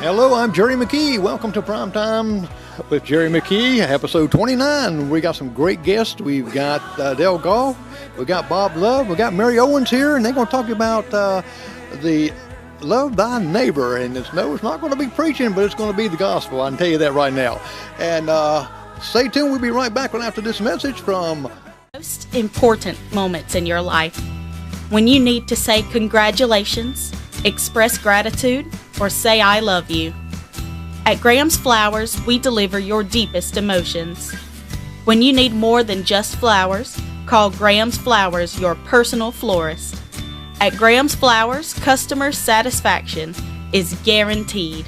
Hello, I'm Jerry McKee. Welcome to Primetime with Jerry McKee, episode 29. We got some great guests. We've got Dale Goff, we got Bob Love, we got Mary Owens here, and they're going to talk about the Love Thy Neighbor. And it's not going to be preaching, but it's going to be the gospel. I can tell you that right now. And stay tuned. We'll be right back after this message from most important moments in your life. When you need to say congratulations, express gratitude, or say I love you. At Graham's Flowers, we deliver your deepest emotions. When you need more than just flowers, call Graham's Flowers your personal florist. At Graham's Flowers, customer satisfaction is guaranteed.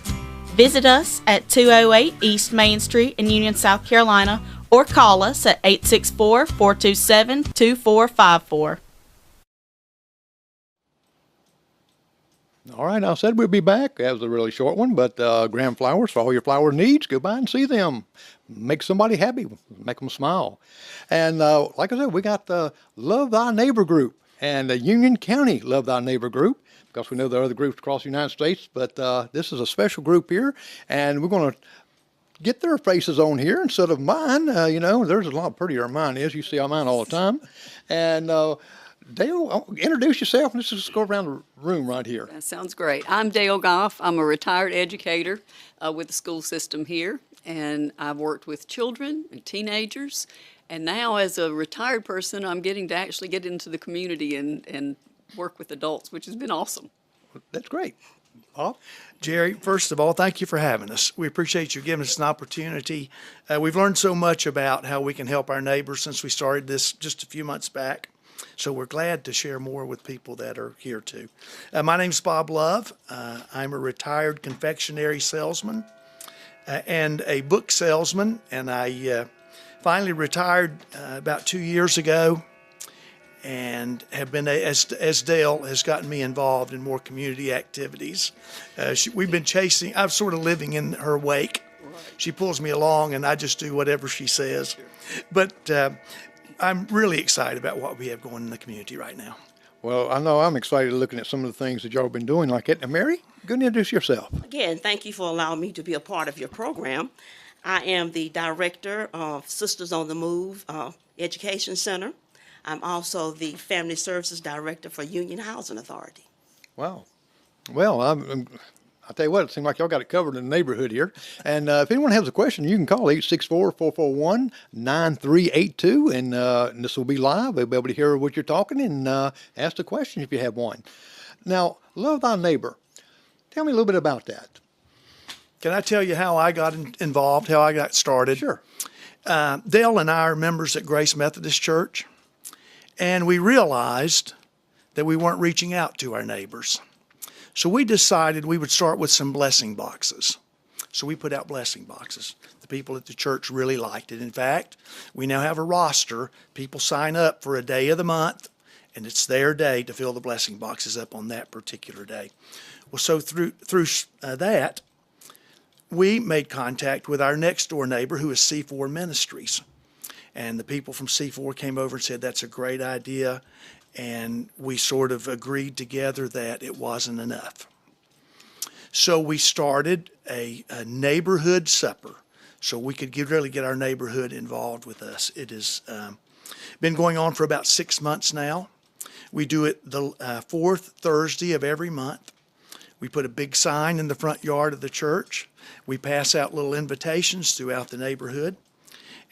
Visit us at 208 East Main Street in Union, South Carolina, or call us at 864-427-2454. All right, I said we'd be back. That was a really short one, but Graham Flowers, for all your flower needs, go by and see them. Make somebody happy, make them smile. And like I said, we got the Love Thy Neighbor group and the Union County Love Thy Neighbor group, because we know there are other groups across the United States, but this is a special group here, and we're going to get their faces on here instead of mine. There's a lot prettier than mine is. You see mine all the time. And Dale, introduce yourself. Let's just go around the room right here. That sounds great. I'm Dale Goff. I'm a retired educator with the school system here, and I've worked with children and teenagers. And now, as a retired person, I'm getting to actually get into the community and work with adults, which has been awesome. That's great. Bob? Jerry, first of all, thank you for having us. We appreciate you giving us an opportunity. We've learned so much about how we can help our neighbors since we started this just a few months back. So we're glad to share more with people that are here too. My name's Bob Love. I'm a retired confectionery salesman and a book salesman, and I finally retired about 2 years ago, and have been, as Dale has gotten me involved in more community activities. We've been I'm sort of living in her wake. She pulls me along, and I just do whatever she says. But I'm really excited about what we have going in the community right now. Well, I know I'm excited looking at some of the things that y'all have been doing like that. Now, Mary, go and introduce yourself. Again, thank you for allowing me to be a part of your program. I am the director of Sisters on the Move Education Center. I'm also the Family Services Director for Union Housing Authority. Wow. Well, I'll tell you what, it seems like y'all got it covered in the neighborhood here. And if anyone has a question, you can call 864-441-9382, and this will be live. They'll be able to hear what you're talking and ask the question if you have one. Now, Love Thy Neighbor. Tell me a little bit about that. Can I tell you how I got involved, how I got started? Sure. Dale and I are members at Grace Methodist Church, and we realized that we weren't reaching out to our neighbors. So we decided we would start with some blessing boxes. So we put out blessing boxes. The people at the church really liked it. In fact, we now have a roster. People sign up for a day of the month, and it's their day to fill the blessing boxes up on that particular day. Well, so through that, we made contact with our next door neighbor, who is C4 Ministries. And the people from C4 came over and said, that's a great idea. And we sort of agreed together that it wasn't enough. So we started a neighborhood supper so we could really get our neighborhood involved with us. It has been going on for about 6 months now. We do it the fourth Thursday of every month. We put a big sign in the front yard of the church. We pass out little invitations throughout the neighborhood.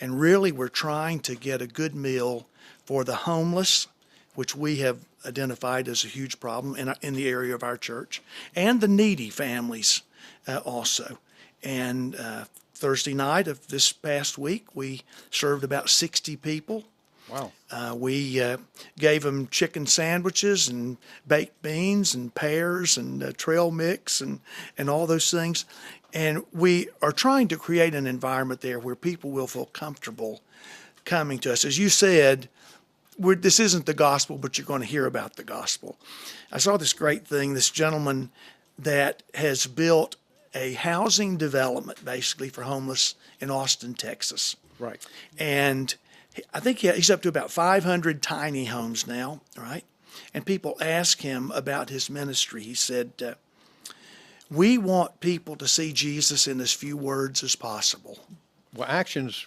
And really, we're trying to get a good meal for the homeless, which we have identified as a huge problem in the area of our church, and the needy families also. And Thursday night of this past week, we served about 60 people. Wow. We gave them chicken sandwiches and baked beans and pears and trail mix and all those things. And we are trying to create an environment there where people will feel comfortable coming to us. As you said, this isn't the gospel, but you're going to hear about the gospel. I saw this great thing, this gentleman that has built a housing development basically for homeless in Austin, Texas. Right. And I think he's up to about 500 tiny homes now, right? And people ask him about his ministry. He said, we want people to see Jesus in as few words as possible. Well, actions.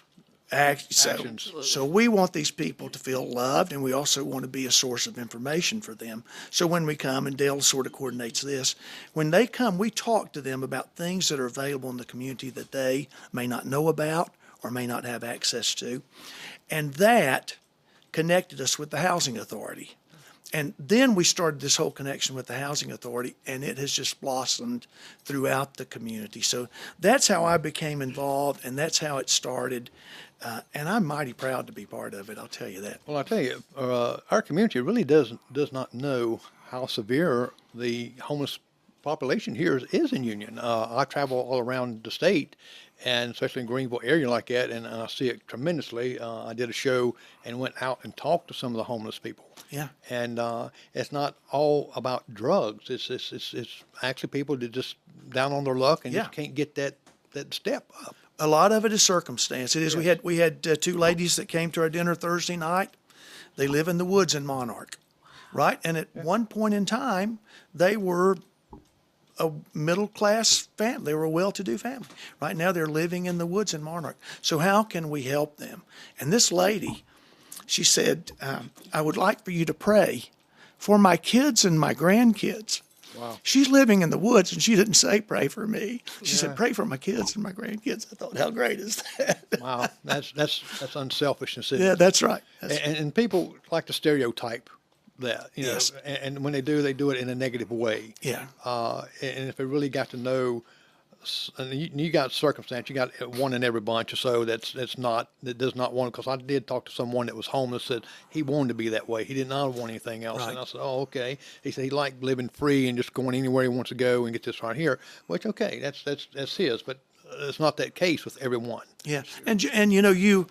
So we want these people to feel loved, and we also want to be a source of information for them. So when we come, and Dale sort of coordinates this, when they come, we talk to them about things that are available in the community that they may not know about or may not have access to. And that connected us with the Housing Authority. And then we started this whole connection with the Housing Authority, and it has just blossomed throughout the community. So that's how I became involved, and that's how it started. And I'm mighty proud to be part of it, I'll tell you that. Well, I tell you, our community really does not know how severe the homeless population here is in Union. I travel all around the state, and especially in Greenville area like that, and I see it tremendously. I did a show and went out and talked to some of the homeless people. Yeah. And it's not all about drugs. It's actually people that just down on their luck and just can't get that step up. A lot of it is circumstance. It is. Yes. We had two ladies that came to our dinner Thursday night. They live in the woods in Monarch, right? And at one point in time, they were a middle-class family. They were a well-to-do family. Right now, they're living in the woods in Monarch. So how can we help them? And this lady, she said, I would like for you to pray for my kids and my grandkids. Wow. She's living in the woods, and she didn't say pray for me. She said pray for my kids and my grandkids. I thought, how great is that? Wow, that's unselfishness. Isn't Yeah, it? that's right. And people like to stereotype that, you know, Yes. and when they do it in a negative way. Yeah. And if they really got to know, and you got circumstance, you got one in every bunch or so that does not want, because I did talk to someone that was homeless that he wanted to be that way. He did not want anything else. Right. And I said, oh, okay. He said he liked living free and just going anywhere he wants to go and get this right here, which, okay, that's his, but it's not that case with everyone. Yeah, and you know, you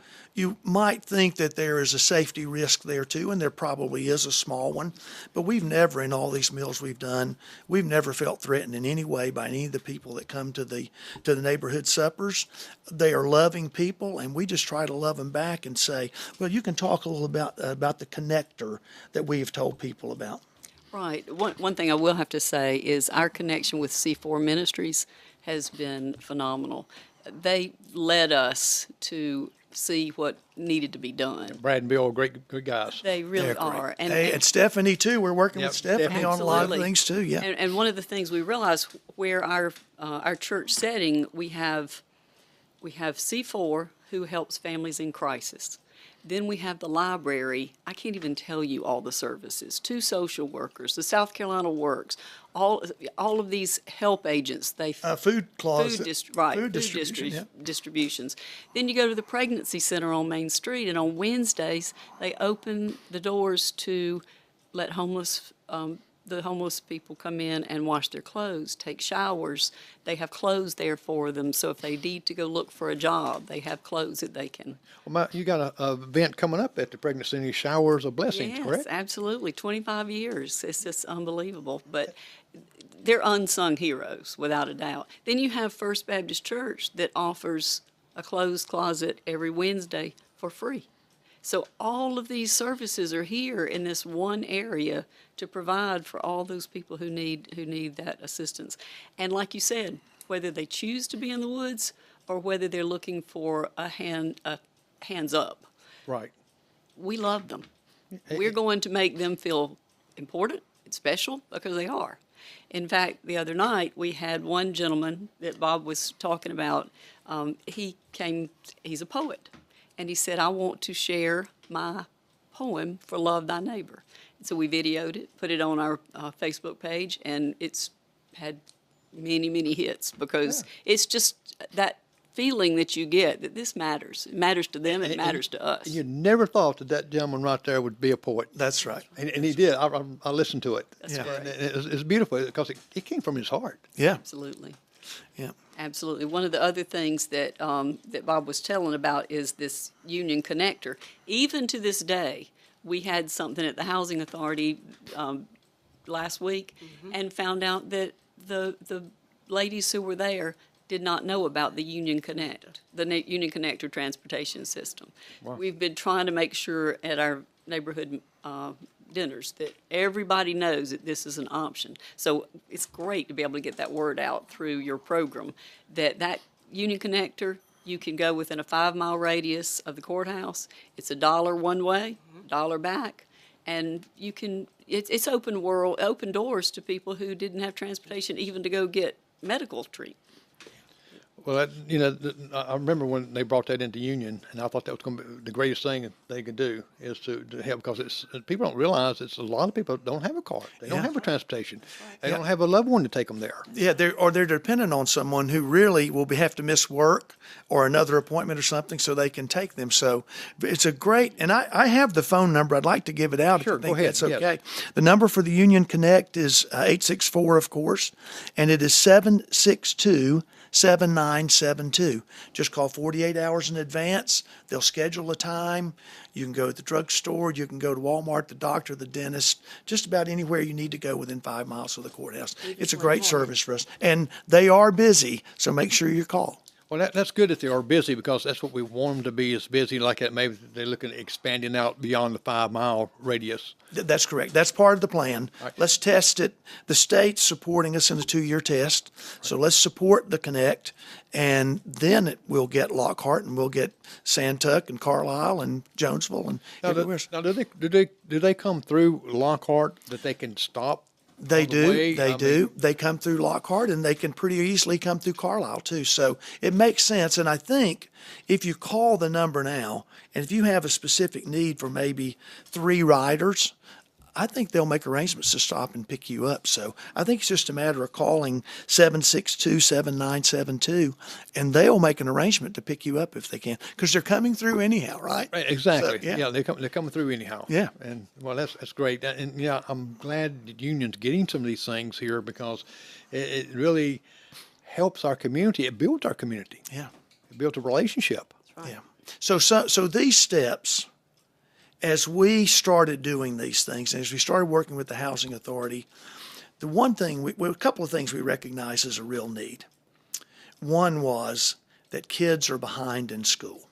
might think that there is a safety risk there too, and there probably is a small one, but we've never, in all these meals we've done, we've never felt threatened in any way by any of the people that come to the neighborhood suppers. They are loving people, and we just try to love them back and say, well, you can talk a little about the connector that we have told people about. Right. One thing I will have to say is our connection with C4 Ministries has been phenomenal. They led us to see what needed to be done. Brad and Bill are great guys. They really They're great. are. And Stephanie too. We're working Yep, with Stephanie on a lot of Absolutely. things too. Yeah. And one of the things we realized where our church setting, we have C4 who helps families in crisis. Then we have the library. I can't even tell you all the services. 2 social workers, the South Carolina Works, all of these help agents. They Food closet. food distribution. Yeah. distributions. Then you go to the pregnancy center on Main Street, and on Wednesdays they open the doors to let the homeless people come in and wash their clothes, take showers. They have clothes there for them, so if they need to go look for a job, they have clothes that they can. Well, you got a event coming up at the Pregnancy Center, Showers of Blessings, Yes, correct? absolutely. 25 years. It's just unbelievable. But they're unsung heroes, without a doubt. Then you have First Baptist Church that offers a clothes closet every Wednesday for free. So all of these services are here in this one area to provide for all those people who need that assistance. And like you said, whether they choose to be in the woods or whether they're looking for a hands up, Right. we love them. We're going to make them feel important and special because they are. In fact, the other night, we had one gentleman that Bob was talking about. He's a poet, and he said, I want to share my poem for Love Thy Neighbor. And so we videoed it, put it on our Facebook page, and it's had many, many hits because it's just that feeling that you get that this matters. It matters to them, it matters to us. You never thought that gentleman right there would be a poet. That's right. And he did. I listened to it. That's Yeah. great. And it's beautiful because it came from his heart. Yeah. Absolutely. Yeah. Absolutely. One of the other things that that Bob was telling about is this Union Connector. Even to this day, we had something at the Housing Authority last week and found out that the ladies who were there did not know about the Union Connect, Union Connector transportation system. We've been trying to make sure at our neighborhood dinners that everybody knows that this is an option. So it's great to be able to get that word out through your program that Union Connector, you can go within a 5-mile radius of the courthouse. It's $1 one way, $1 back, and you can. It's open doors to people who didn't have transportation even to go get medical treatment. Well, I remember when they brought that into Union, and I thought that was going to be the greatest thing that they could do is to help, because people don't realize it's a lot of people don't have a car. They don't have a transportation. They don't have a loved one to take them there. Yeah, they're dependent on someone who really will have to miss work or another appointment or something so they can take them. So it's a great, and I have the phone number. I'd like to give it out Sure, if you think go ahead, that's okay. yes. The number for the Union Connect is 864, of course, and it is 762-7972. Just call 48 hours in advance. They'll schedule a time. You can go to the drugstore. You can go to Walmart, the doctor, the dentist, just about anywhere you need to go within 5 miles of the courthouse. It's a great service for us. And they are busy, so make sure you call. Well, that's good that they are busy, because that's what we want them to be, is busy like that. Maybe they're looking at expanding out beyond the 5-mile radius. That's correct. That's part of the plan. Let's test it. The state's supporting us in the 2-year test. So let's support the Connect, and then we'll get Lockhart, and we'll get Santuck and Carlisle and Jonesville and everywhere. Now, do they come through Lockhart that they can stop? They on the way? do. They I do. mean- They come through Lockhart, and they can pretty easily come through Carlisle too. So it makes sense. And I think if you call the number now, and if you have a specific need for maybe 3 riders, I think they'll make arrangements to stop and pick you up. So I think it's just a matter of calling 762-7972, and they'll make an arrangement to pick you up if they can, because they're coming through anyhow, right? Right, exactly. So, Yeah, they're coming through anyhow. Yeah. And well, that's great. And yeah, I'm glad that Union's getting some of these things here, because it really helps our community. It builds our community. Yeah. It builds a relationship. Yeah. So these steps, as we started doing these things, and as we started working with the Housing Authority, the one thing, a couple of things we recognize as a real need. One was that kids are behind in school.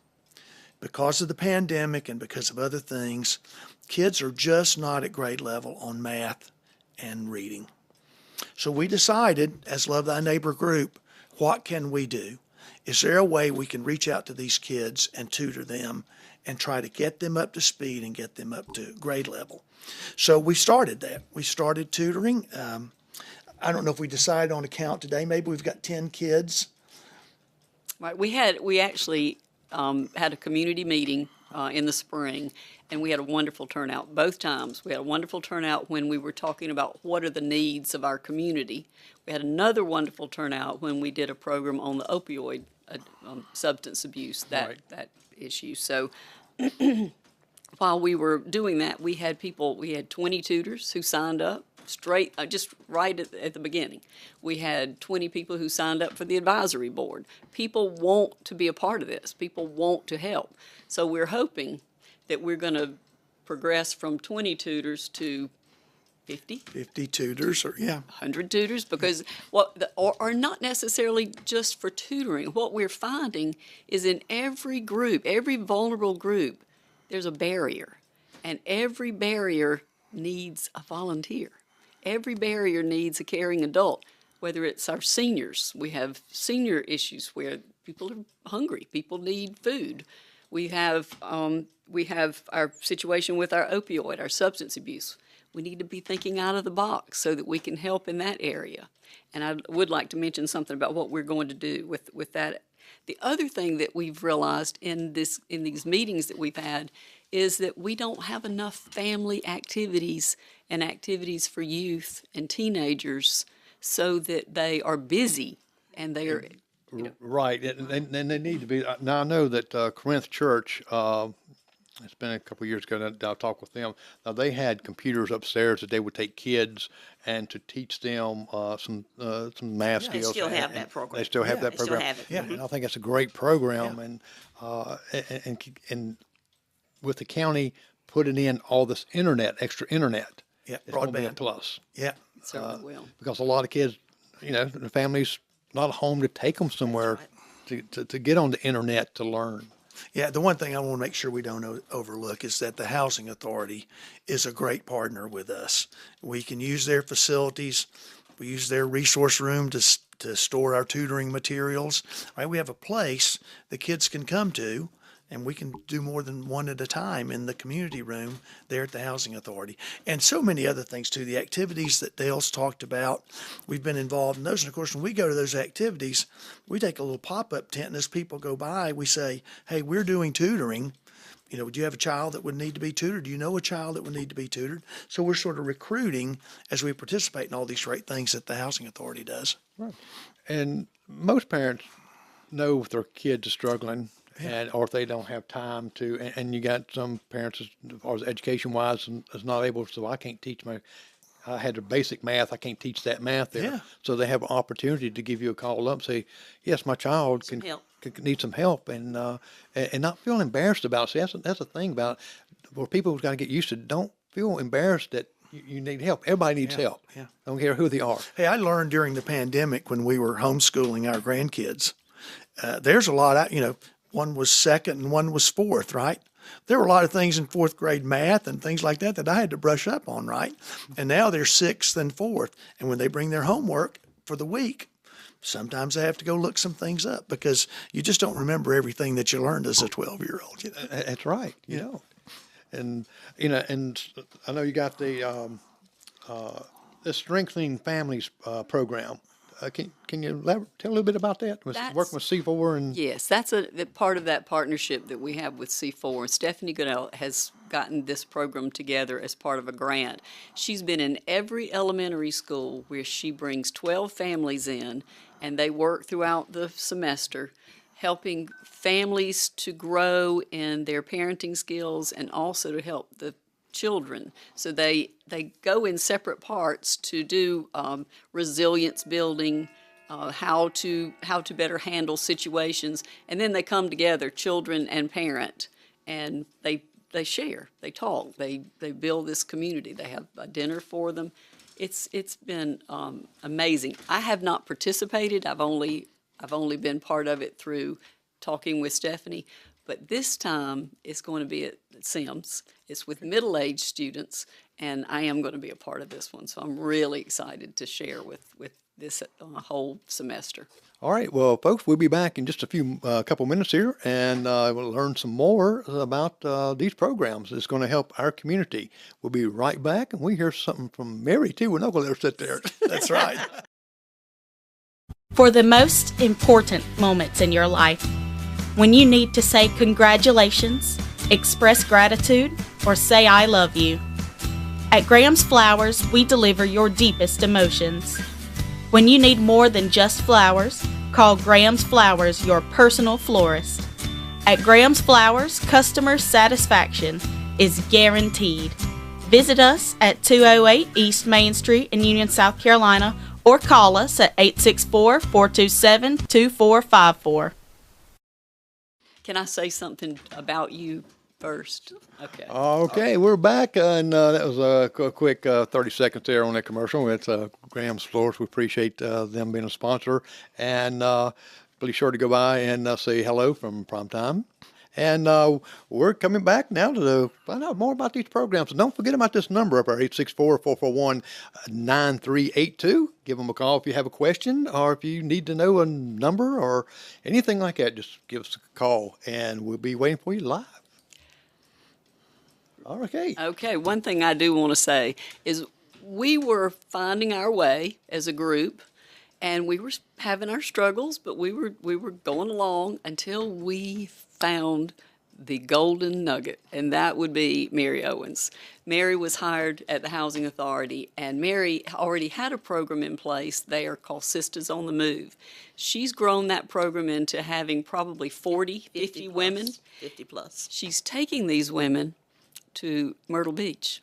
Because of the pandemic and because of other things, kids are just not at grade level on math and reading. So we decided, as Love Thy Neighbor group, what can we do? Is there a way we can reach out to these kids and tutor them and try to get them up to speed and get them up to grade level? So we started that. We started tutoring. I don't know if we decided on a count today. Maybe we've got 10 kids. Right. We actually had a community meeting in the spring, and we had a wonderful turnout both times. We had a wonderful turnout when we were talking about what are the needs of our community. We had another wonderful turnout when we did a program on the opioid substance abuse, that issue. So while we were doing that, we had 20 tutors who signed up just right at the beginning. We had 20 people who signed up for the advisory board. People want to be a part of this. People want to help. So we're hoping that we're going to progress from 20 tutors to 50 tutors, or 100 tutors, because or not necessarily just for tutoring. What we're finding is in every group, every vulnerable group, there's a barrier, and every barrier needs a volunteer. Every barrier needs a caring adult, whether it's our seniors. We have senior issues where people are hungry, people need food. We have our situation with our opioid, our substance abuse. we need to be thinking out of the box so that we can help in that area. And I would like to mention something about what we're going to do with that. The other thing that we've realized in these meetings that we've had is that we don't have enough family activities and activities for youth and teenagers so that they are busy and they are, Right, and they need to be. Now I know that Corinth Church. It's been a couple of years ago that I talked with them. Now they had computers upstairs that they would take kids and to teach them some math They skills. still have and that program. They still have that They still program. have it. Yeah, Mhm. and I think that's a great program. And with the county putting in all this extra internet, Yeah, it's going to be a broadband. plus. Yeah. certainly will. Because a lot of kids, the family's not home to take them somewhere to get on the internet to learn. Yeah, the one thing I want to make sure we don't overlook is that the Housing Authority is a great partner with us. We can use their facilities. We use their resource room to store our tutoring materials. Right, we have a place the kids can come to, and we can do more than one at a time in the community room there at the Housing Authority. And so many other things too. The activities that Dale's talked about, we've been involved in those. And of course, when we go to those activities, we take a little pop-up tent, and as people go by, we say, hey, we're doing tutoring. Would you have a child that would need to be tutored? Do you know a child that would need to be tutored? So we're sort of recruiting as we participate in all these great things that the Housing Authority does. And most parents know if their kids are struggling or if they don't have time to, and you got some parents as far as education wise is not able to, so I can't teach I had the basic math, I can't teach that math there. Yeah. So they have an opportunity to give you a call up and say, yes, my child Some help. can need some help and not feel embarrassed about it. See, that's the thing about where people have got to get used to, don't feel embarrassed that you need help. Everybody needs help. Yeah. I don't care who they are. Hey, I learned during the pandemic when we were homeschooling our grandkids, there's a lot, one was second and one was fourth, right? There were a lot of things in fourth grade math and things like that I had to brush up on, right? And now they're sixth and fourth. And when they bring their homework for the week, sometimes I have to go look some things up because you just don't remember everything that you learned as a 12-year-old. That's right. You know, and I know you got the Strengthening Families program. Can you tell a little bit about that? Working with C4 and Yes, that's the part of that partnership that we have with C4. Stephanie Goodell has gotten this program together as part of a grant. She's been in every elementary school where she brings 12 families in, and they work throughout the semester, helping families to grow in their parenting skills and also to help the children. So they go in separate parts to do resilience building, how to better handle situations, and then they come together, children and parent, and they share, they talk, they build this community. They have a dinner for them. It's been amazing. I have not participated. I've only been part of it through talking with Stephanie. But this time, it's going to be at Sims. It's with middle-aged students, and I am going to be a part of this one. So I'm really excited to share with this whole semester. All right, well, folks, we'll be back in just a couple minutes here, and we'll learn some more about these programs. It's going to help our community. We'll be right back, and we hear something from Mary, too. We're not going to let her sit there. That's right. For the most important moments in your life, when you need to say congratulations, express gratitude, or say I love you. At Graham's Flowers, we deliver your deepest emotions. When you need more than just flowers, call Graham's Flowers your personal florist. At Graham's Flowers, customer satisfaction is guaranteed. Visit us at 208 East Main Street in Union, South Carolina, or call us at 864-427-2454. Can I say something about you first? Okay. Okay, we're back, and that was a quick 30 seconds there on that commercial. It's Graham's Floors. We appreciate them being a sponsor, and be sure to go by and say hello from Primetime. And we're coming back now to find out more about these programs. And don't forget about this number up there, 864-441-9382. Give them a call if you have a question or if you need to know a number or anything like that. Just give us a call, and we'll be waiting for you live. Okay. Okay, one thing I do want to say is we were finding our way as a group, and we were having our struggles, but we were going along until we found the golden nugget, and that would be Mary Owens. Mary was hired at the Housing Authority, and Mary already had a program in place there called Sisters on the Move. She's grown that program into having probably 40, 50 women. 50 plus. She's taking these women to Myrtle Beach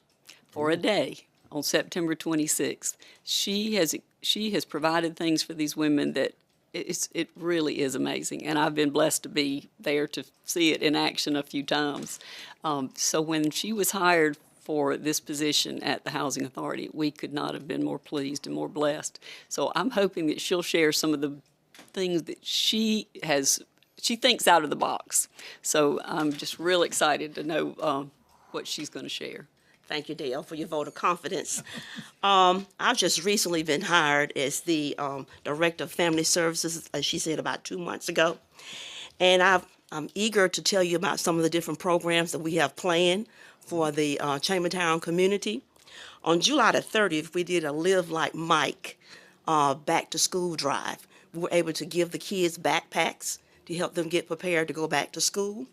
for a day on September 26th. She has provided things for these women that it really is amazing, and I've been blessed to be there to see it in action a few times. So when she was hired for this position at the Housing Authority, we could not have been more pleased and more blessed. So I'm hoping that she'll share some of the things that she thinks out of the box. So I'm just real excited to know what she's going to share. Thank you, Dale, for your vote of confidence. I've just recently been hired as the Director of Family Services, as she said, about 2 months ago. And I'm eager to tell you about some of the different programs that we have planned for the Chambertown community. On July the 30th, we did a Live Like Mike back to school drive. We were able to give the kids backpacks to help them get prepared to go back to school.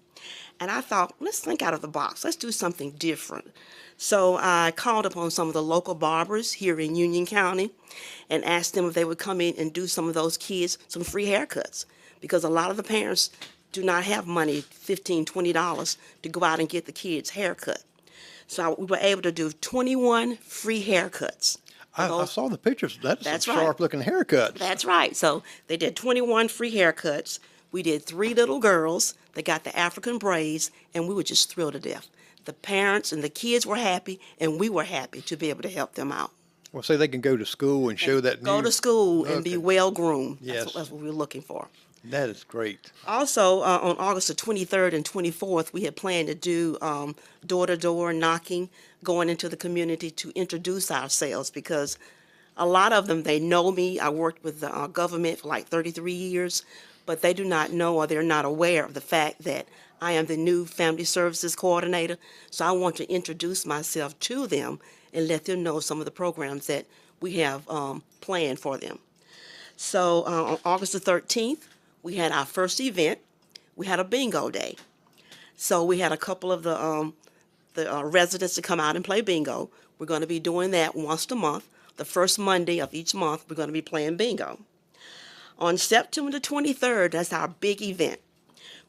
And I thought, let's think out of the box. Let's do something different. So I called upon some of the local barbers here in Union County and asked them if they would come in and do some of those kids some free haircuts, because a lot of the parents do not have money, $15, $20, to go out and get the kids' haircut. So we were able to do 21 free haircuts. I saw the pictures. That's That's some right. sharp-looking haircuts. That's right. So they did 21 free haircuts. We did 3 little girls that got the African braids, and we were just thrilled to death. The parents and the kids were happy, and we were happy to be able to help them out. Well, say they can go to school and show that. Go to school and be Okay. well groomed. Yes. That's what we were looking for. That is great. Also, on August the 23rd and 24th, we had planned to do door-to-door knocking, going into the community to introduce ourselves, because a lot of them, they know me. I worked with the government for like 33 years, but they do not know, or they're not aware of the fact that I am the new Family Services Coordinator. So I want to introduce myself to them and let them know some of the programs that we have planned for them. So on August the 13th, we had our first event. We had a bingo day. So we had a couple of the residents to come out and play bingo. We're going to be doing that once a month. The first Monday of each month, we're going to be playing bingo. On September the 23rd, that's our big event.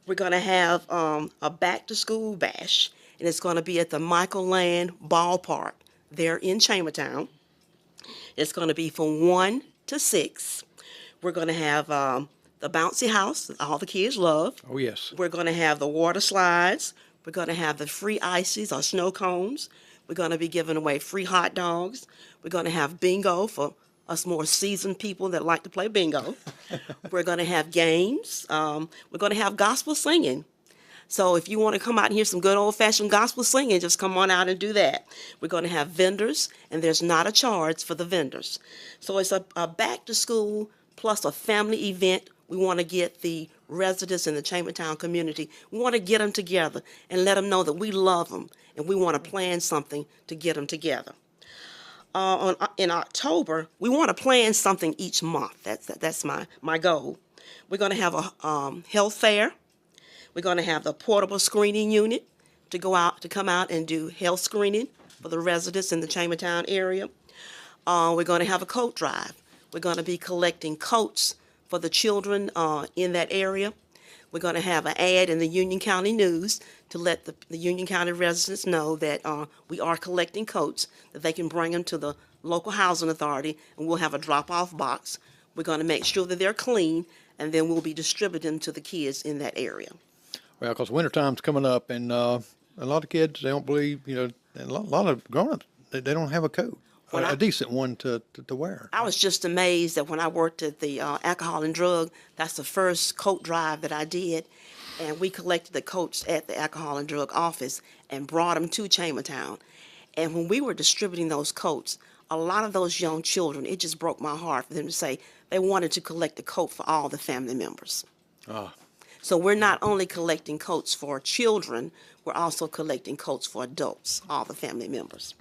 We're going to have a back-to-school bash, and it's going to be at the Michael Land Ballpark there in Chambertown. It's going to be from 1 to 6. We're going to have the bouncy house that all the kids love. Oh, yes. We're going to have the water slides. We're going to have the free ices or snow cones. We're going to be giving away free hot dogs. We're going to have bingo for us more seasoned people that like to play bingo. We're going to have games. We're going to have gospel singing. So if you want to come out and hear some good old-fashioned gospel singing, just come on out and do that. We're going to have vendors, and there's not a charge for the vendors. So it's a back-to-school plus a family event. We want to get the residents in the Chambertown community, we want to get them together and let them know that we love them, and we want to plan something to get them together. In October, we want to plan something each month. That's my goal. We're going to have a health fair. We're going to have the portable screening unit to come out and do health screening for the residents in the Chambertown area. We're going to have a coat drive. We're going to be collecting coats for the children in that area. We're going to have an ad in the Union County News to let the Union County residents know that we are collecting coats, that they can bring them to the local housing authority, and we'll have a drop-off box. We're going to make sure that they're clean, and then we'll be distributing them to the kids in that area. Well, because wintertime's coming up, and a lot of kids, they don't believe, and a lot of grown-ups, they don't have a coat, a decent one to wear. I was just amazed that when I worked at the alcohol and drug, that's the first coat drive that I did, and we collected the coats at the alcohol and drug office and brought them to Chambertown. And when we were distributing those coats, a lot of those young children, it just broke my heart for them to say they wanted to collect a coat for all the family members. So we're not only collecting coats for children, we're also collecting coats for adults, all the family members.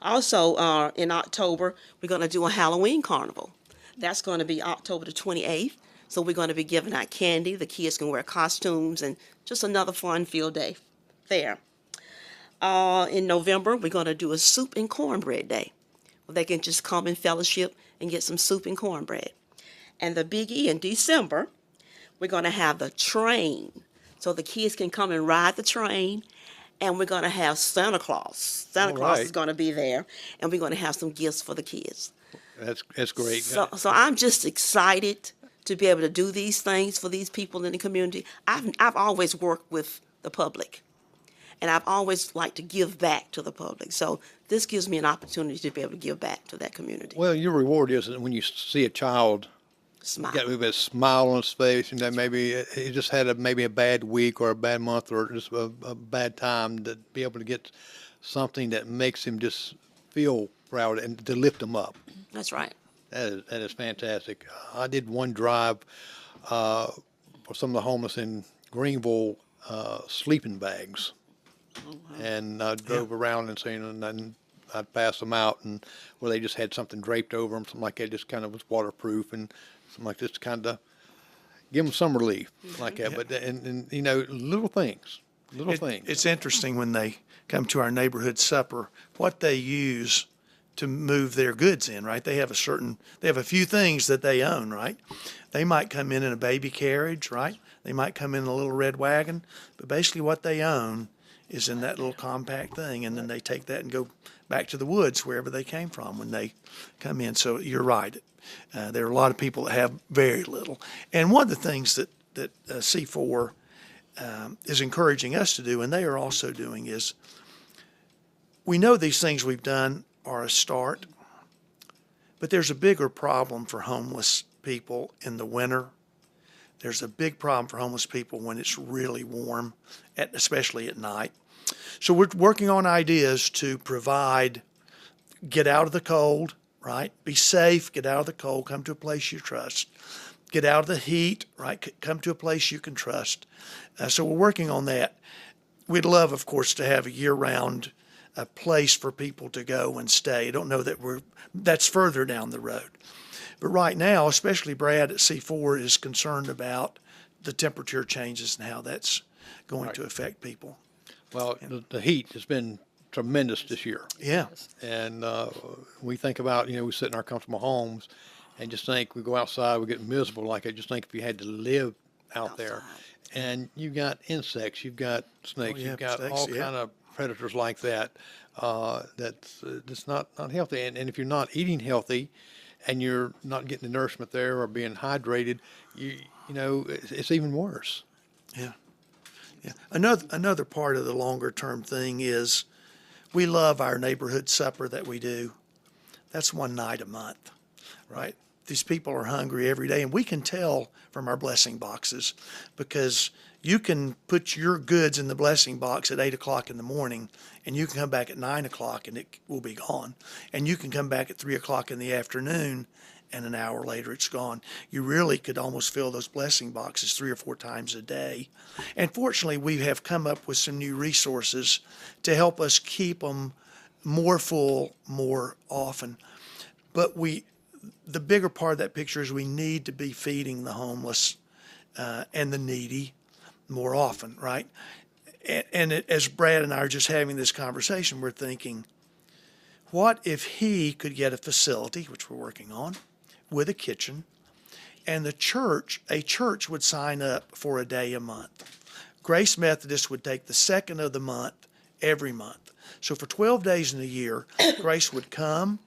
Also, in October, we're going to do a Halloween carnival. That's going to be October the 28th. So we're going to be giving out candy. The kids can wear costumes and just another fun field day there. In November, we're going to do a soup and cornbread day, where they can just come and fellowship and get some soup and cornbread. And the biggie in December, we're going to have the train. So the kids can come and ride the train. And we're going to have Santa Claus. Santa Claus is going to be there. And we're going to have some gifts for the kids. That's great. So I'm just excited to be able to do these things for these people in the community. I've always worked with the public. And I've always liked to give back to the public. So this gives me an opportunity to be able to give back to that community. Well, your reward is that when you see a child Smile. got a smile on his face, and that maybe he just had maybe a bad week or a bad month or just a bad time, to be able to get something that makes him just feel proud and to lift him up. That's right. That is fantastic. I did one drive for some of the homeless in Greenville, sleeping bags. And I drove around and seen, and then I'd pass them out, and where they just had something draped over them, something like that, just kind of was waterproof, and something like this to kind of give them some relief, like that. But and you know, little things. It's interesting when they come to our neighborhood supper, what they use to move their goods in, right? They have a few things that they own, right? They might come in a baby carriage, right? They might come in a little red wagon, but basically what they own is in that little compact thing, and then they take that and go back to the woods wherever they came from when they come in. So you're right. There are a lot of people that have very little. And one of the things that C4 is encouraging us to do, and they are also doing, is we know these things we've done are a start, but there's a bigger problem for homeless people in the winter. There's a big problem for homeless people when it's really warm, especially at night. So we're working on ideas to provide, get out of the cold, right? Be safe, get out of the cold, come to a place you trust. Get out of the heat, right? Come to a place you can trust. So we're working on that. We'd love, of course, to have a year-round place for people to go and stay. I don't know that that's further down the road. But right now, especially Brad at C4 is concerned about the temperature changes and how that's going to affect people. Well, the heat has been tremendous this year. Yeah. And we think about, we sit in our comfortable homes and just think we go outside, we get miserable. Like I just think if you had to live out there, and you've got insects, you've got snakes, you've got all kind of predators like that. That's not healthy. And if you're not eating healthy, and you're not getting the nourishment there or being hydrated, it's even worse. Yeah. Yeah. Another part of the longer term thing is we love our neighborhood supper that we do. That's one night a month, right? These people are hungry every day, and we can tell from our blessing boxes, because you can put your goods in the blessing box at 8 o'clock in the morning, and you can come back at 9 o'clock and it will be gone. And you can come back at 3 o'clock in the afternoon, and an hour later it's gone. You really could almost fill those blessing boxes 3 or 4 times a day. And fortunately, we have come up with some new resources to help us keep them more full more often. But the bigger part of that picture is we need to be feeding the homeless and the needy more often, right? And as Brad and I are just having this conversation, we're thinking, what if he could get a facility, which we're working on, with a kitchen, and a church would sign up for a day a month. Grace Methodist would take the second of the month every month. So for 12 days in a year, Grace would come.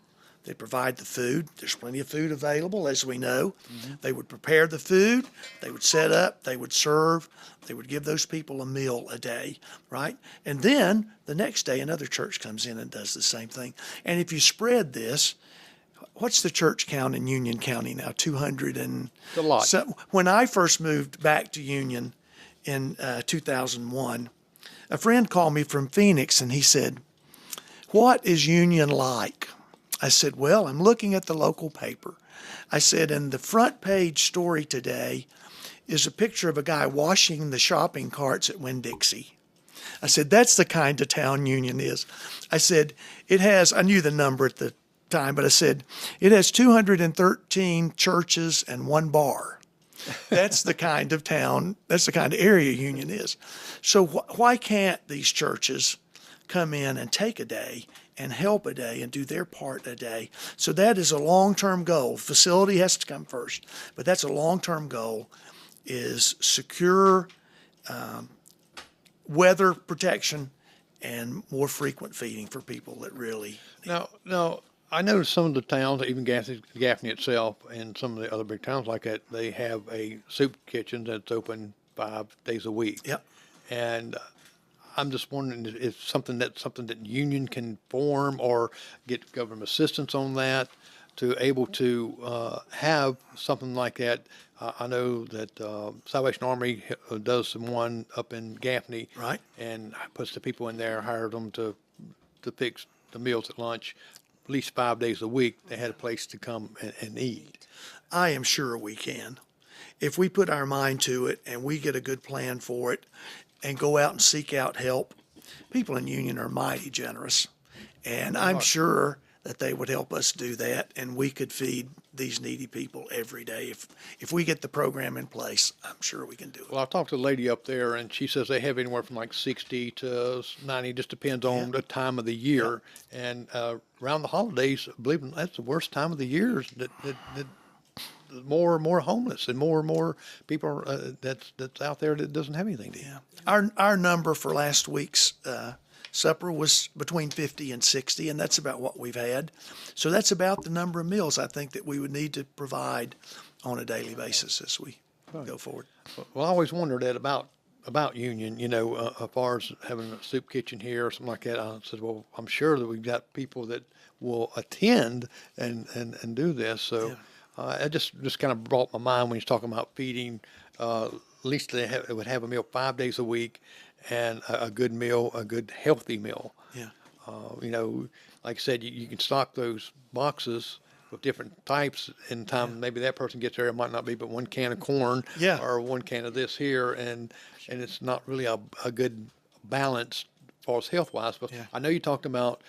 They provide the food. There's plenty of food available, as we know. Mm-hmm. They would prepare the food. They would set up. They would serve. They would give those people a meal a day, right? And then the next day, another church comes in and does the same thing. And if you spread this, what's the church count in Union County now? 200 and... It's a lot. So when I first moved back to Union in 2001, a friend called me from Phoenix, and he said, "What is Union like?" I said, "Well, I'm looking at the local paper." I said, "and the front page story today is a picture of a guy washing the shopping carts at Winn-Dixie. I said, that's the kind of town Union is. I said, I knew the number at the time, but I said, it has 213 churches and one bar. That's the kind of town, that's the kind of area Union is. So why can't these churches come in and take a day and help a day and do their part a day? So that is a long-term goal. Facility has to come first, but that's a long-term goal, is secure weather protection and more frequent feeding for people that really need it. Now, I know some of the towns, even Gaffney itself, and some of the other big towns like that, they have a soup kitchen that's open 5 days a week. Yep. And I'm just wondering if something that Union can form or get government assistance on that to able to have something like that. I know that Salvation Army does one up in Gaffney, Right. and puts the people in there, hired them to fix the meals at lunch, at least 5 days a week. They had a place to come and eat. I am sure we can. If we put our mind to it and we get a good plan for it and go out and seek out help, people in Union are mighty generous. And I'm sure that they would help us do that, and we could feed these needy people every day. If we get the program in place, I'm sure we can do it. Well, I talked to a lady up there, and she says they have anywhere from like 60 to 90, just depends on the time of the year. And around the holidays, believe me, that's the worst time of the year. That more and more homeless and more people that's out there that doesn't have anything to eat. Yeah. Our number for last week's supper was between 50 and 60, and that's about what we've had. So that's about the number of meals I think that we would need to provide on a daily basis as we go forward. Well, I always wondered that about Union, as far as having a soup kitchen here or something like that. I said, well, I'm sure that we've got people that will attend and do this. So it just kind of brought my mind when he's talking about feeding. At least they would have a meal 5 days a week, and a good meal, a good healthy meal. Yeah. Like I said, you can stock those boxes with different types in time. Maybe that person gets there, it might not be but 1 can of corn or 1 can of this here, and it's not really a good balance as far as health-wise. But I know you talked about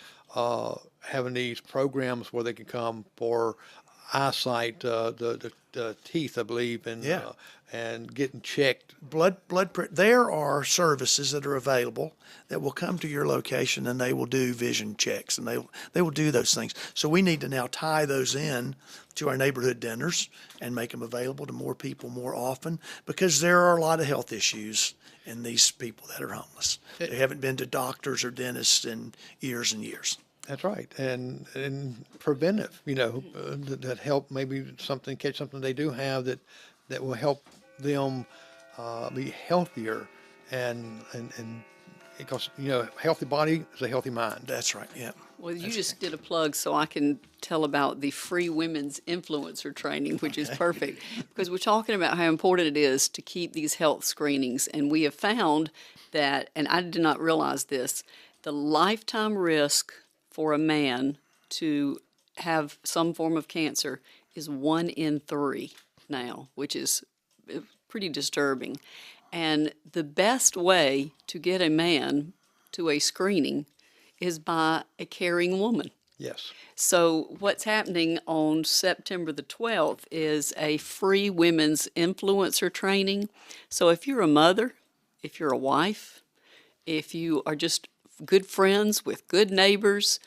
having these programs where they can come for eyesight, the teeth, I believe, and getting checked. Blood there are services that are available that will come to your location, and they will do vision checks, and they will do those things. So we need to now tie those in to our neighborhood dinners and make them available to more people more often, because there are a lot of health issues in these people that are homeless. They haven't been to doctors or dentists in years and years. That's right, and preventive, that help maybe catch something they do have that will help them be healthier, and because healthy body is a healthy mind. That's right. Yeah. Well, you just did a plug, so I can tell about the free women's influencer training, which is perfect, because we're talking about how important it is to keep these health screenings, and we have found that, and I did not realize this, the lifetime risk for a man to have some form of cancer is 1 in 3 now, which is pretty disturbing. And the best way to get a man to a screening is by a caring woman. Yes. So what's happening on September the 12th is a free women's influencer training. So if you're a mother, if you're a wife, if you are just good friends with good neighbors,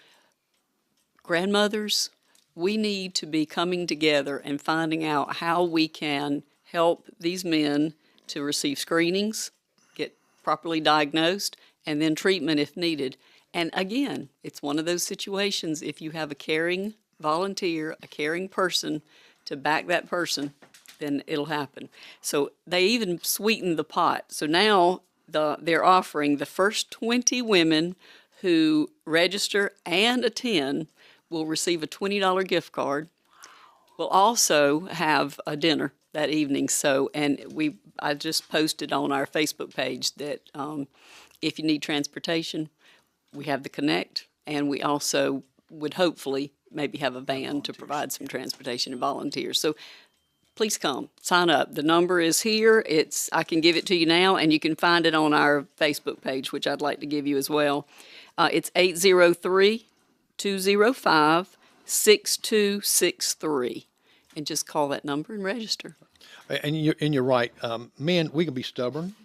grandmothers, we need to be coming together and finding out how we can help these men to receive screenings, get properly diagnosed, and then treatment if needed. And again, it's one of those situations, if you have a caring volunteer, a caring person to back that person, then it'll happen. So they even sweetened the pot. So now they're offering the first 20 women who register and attend will receive a $20 gift card. We'll also have a dinner that evening. So, and I just posted on our Facebook page that if you need transportation, we have the Connect, and we also would hopefully maybe have a van to provide some transportation and volunteers. So please come, sign up. The number is here. I can give it to you now, and you can find it on our Facebook page, which I'd like to give you as well. It's 803-205-6263, and just call that number and register. And you're right. Men, we can be stubborn.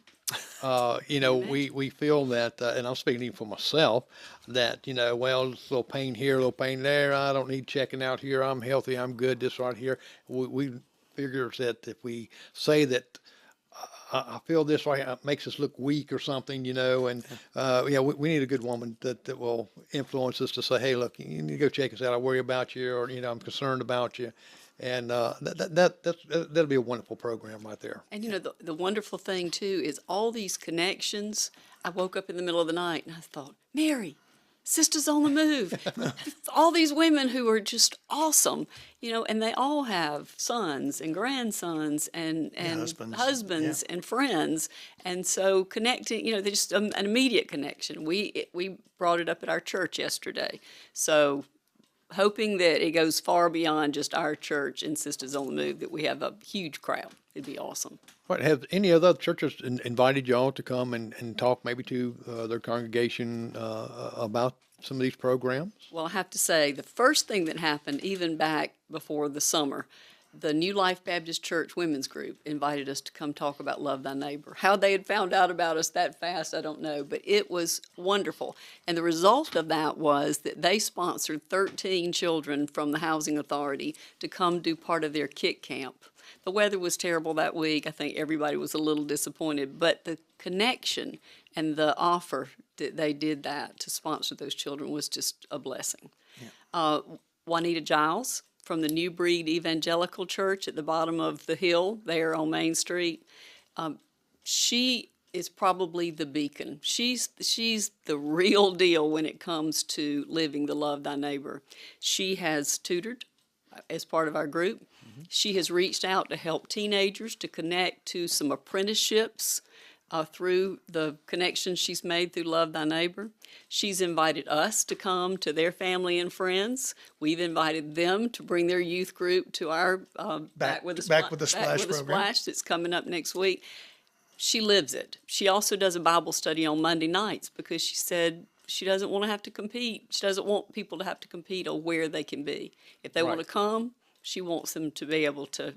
We feel that, and I'm speaking even for myself, that, well, it's a little pain here, a little pain there. I don't need checking out here. I'm healthy. I'm good. This right here. We figure that if we say that I feel this way, it makes us look weak or something, and we need a good woman that will influence us to say, hey, look, you need to go check us out. I worry about you, or, I'm concerned about you. And that'll be a wonderful program right there. And the wonderful thing too is all these connections. I woke up in the middle of the night and I thought, Mary, Sisters on the Move, all these women who are just awesome, and they all have sons and grandsons and husbands and friends, and so connecting, there's just an immediate connection. We brought it up at our church yesterday, so. Hoping that it goes far beyond just our church and Sisters on the Move, that we have a huge crowd. It'd be awesome. Right. Have any other churches invited y'all to come and talk maybe to their congregation about some of these programs? Well, I have to say, the first thing that happened, even back before the summer, the New Life Baptist Church Women's Group invited us to come talk about Love Thy Neighbor. How they had found out about us that fast, I don't know, but it was wonderful. And the result of that was that they sponsored 13 children from the Housing Authority to come do part of their kick camp. The weather was terrible that week. I think everybody was a little disappointed, but the connection and the offer that they did that to sponsor those children was just a blessing. Yeah. Juanita Giles from the New Breed Evangelical Church at the bottom of the hill there on Main Street. She is probably the beacon. She's the real deal when it comes to living the Love Thy Neighbor. She has tutored as part of our group. Mm-hmm. She has reached out to help teenagers to connect to some apprenticeships through the connections she's made through Love Thy Neighbor. She's invited us to come to their family and friends. We've invited them to bring their youth group to our Back with the Splash that's coming up next week. She lives it. She also does a Bible study on Monday nights because she said she doesn't want to have to compete. She doesn't want people to have to compete on where they can be. If they want to come, she wants them to be able to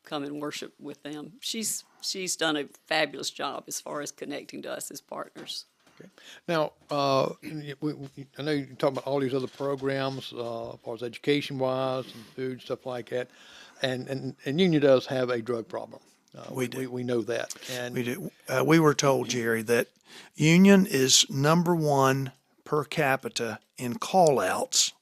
come and worship with them. She's done a fabulous job as far as connecting to us as partners. Okay. Now, I know you talk about all these other programs, as far as education-wise and food, stuff like that, and Union does have a drug problem. We do. We know that. And we do. We were told, Jerry, that Union is number one per capita in call-outs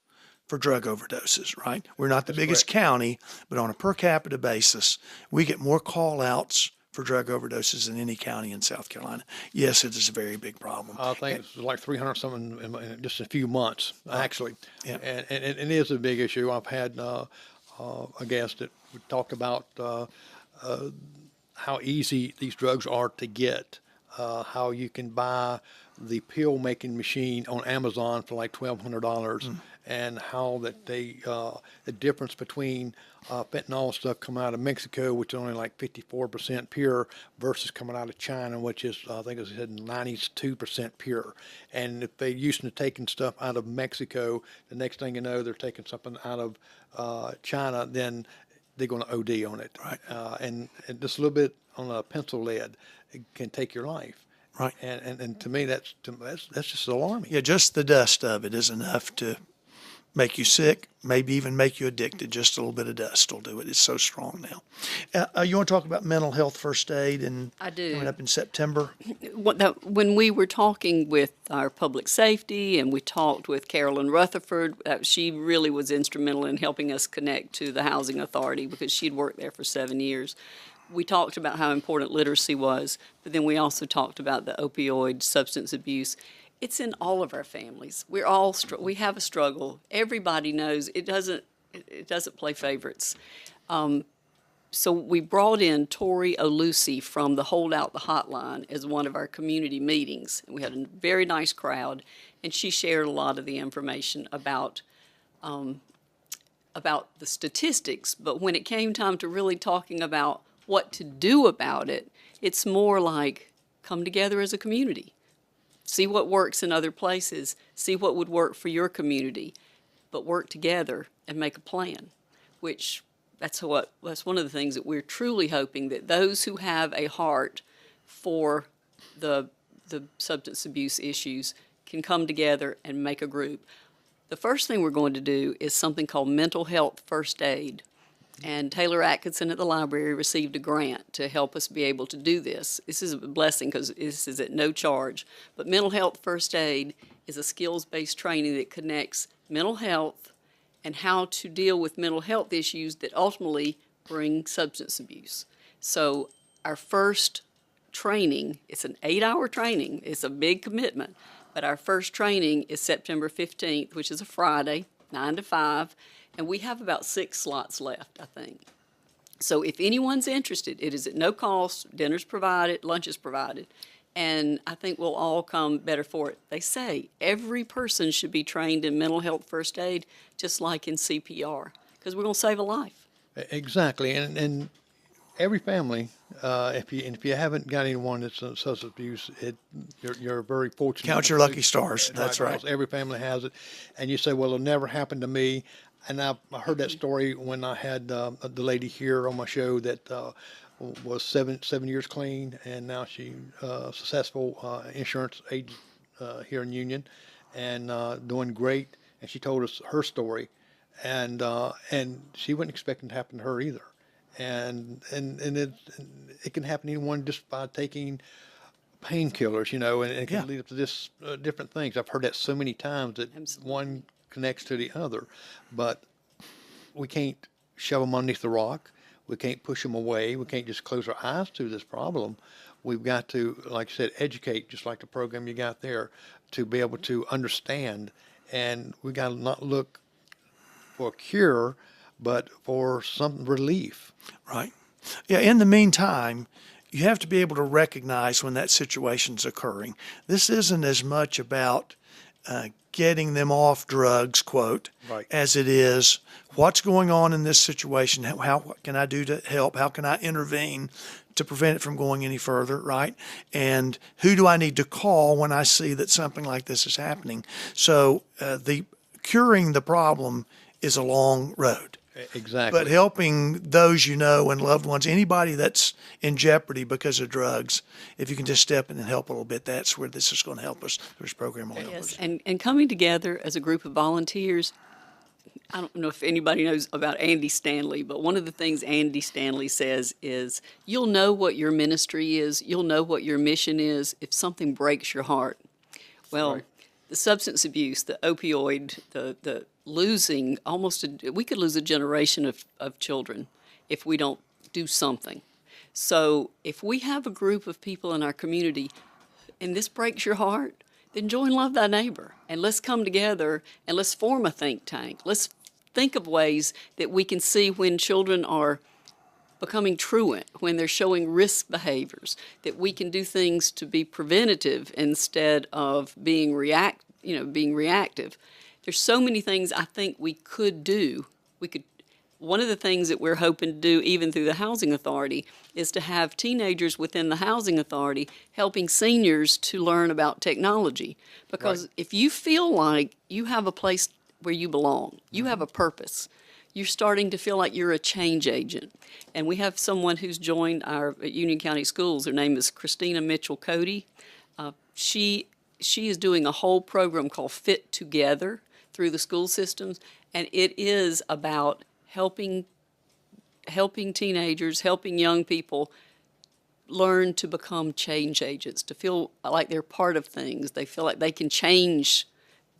for drug overdoses, right? We're not the biggest county, but on a per capita basis, we get more call-outs for drug overdoses than any county in South Carolina. Yes, it is a very big problem. I think it's like 300 something in just a few months, actually. Yeah. And it is a big issue. I've had a guest that talked about how easy these drugs are to get, how you can buy the pill making machine on Amazon for like $1,200, and how that the difference between fentanyl stuff coming out of Mexico, which is only like 54% pure, versus coming out of China, which is, I think it said 92% pure. And if they're used to taking stuff out of Mexico, the next thing you know, they're taking something out of China, then they're going to OD on it. Right. And just a little bit on a pencil lead, it can take your life. Right. And to me, that's just alarming. Yeah, just the dust of it is enough to make you sick, maybe even make you addicted. Just a little bit of dust will do it. It's so strong now. You want to talk about mental health first aid? And I do. Coming up in September. When we were talking with our public safety and we talked with Carolyn Rutherford, she really was instrumental in helping us connect to the Housing Authority because she'd worked there for 7 years. We talked about how important literacy was, but then we also talked about the opioid substance abuse. It's in all of our families. We have a struggle. Everybody knows it doesn't play favorites. So we brought in Tori Olusi from the Hold Out the Hotline as one of our community meetings. And we had a very nice crowd, and she shared a lot of the information about about the statistics, but when it came time to really talking about what to do about it, it's more like come together as a community. See what works in other places, see what would work for your community, but work together and make a plan, which that's one of the things that we're truly hoping, that those who have a heart for the substance abuse issues can come together and make a group. The first thing we're going to do is something called mental health first aid. And Taylor Atkinson at the library received a grant to help us be able to do this. This is a blessing because this is at no charge. But mental health first aid is a skills-based training that connects mental health and how to deal with mental health issues that ultimately bring substance abuse. So our first training, it's an 8-hour training. It's a big commitment. But our first training is September 15th, which is a Friday, 9 to 5, and we have about 6 slots left, I think. So if anyone's interested, it is at no cost, dinner's provided, lunch is provided, and I think we'll all come better for it. They say every person should be trained in mental health first aid, just like in CPR, because we're going to save a life. Exactly, and every family, if you haven't got anyone that's in substance abuse, you're very fortunate. Count your lucky stars. That's right. Because every family has it, and you say, "Well, it'll never happen to me." And I heard that story when I had the lady here on my show that was seven years clean, and now she successful insurance agent here in Union, and doing great. And she told us her story, and she wasn't expecting it to happen to her either. And it can happen to anyone just by taking painkillers, and it can lead up to this different things. I've heard that so many times that Absolutely. one connects to the other, but we can't shove them underneath the rock. We can't push them away. We can't just close our eyes to this problem. We've got to, like I said, educate, just like the program you got there, to be able to understand. And we got to not look for a cure, but for some relief. Right. Yeah, in the meantime, you have to be able to recognize when that situation's occurring. This isn't as much about getting them off drugs, quote, Right. as it is what's going on in this situation. What can I do to help? How can I intervene to prevent it from going any further, right? And who do I need to call when I see that something like this is happening? So the curing the problem is a long road. Exactly. But helping those and loved ones, anybody that's in jeopardy because of drugs, if you can just step in and help a little bit, that's where this is going to help us. This program will help us. And coming together as a group of volunteers, I don't know if anybody knows about Andy Stanley, but one of the things Andy Stanley says is, you'll know what your ministry is, you'll know what your mission is if something breaks your heart. Well, Right. The substance abuse, the opioid, the losing, we could lose a generation of children if we don't do something. So if we have a group of people in our community and this breaks your heart, then join Love Thy Neighbor and let's come together and let's form a think tank. Let's think of ways that we can see when children are becoming truant, when they're showing risk behaviors, that we can do things to be preventative instead of being reactive. There's so many things I think we could do. One of the things that we're hoping to do, even through the Housing Authority, is to have teenagers within the Housing Authority helping seniors to learn about technology. Because Right. if you feel like you have a place where you belong, you have a purpose, you're starting to feel like you're a change agent. And we have someone who's joined our Union County Schools. Her name is Christina Mitchell Cody. She is doing a whole program called Fit Together through the school systems, and it is about helping teenagers, helping young people learn to become change agents, to feel like they're part of things. They feel like they can change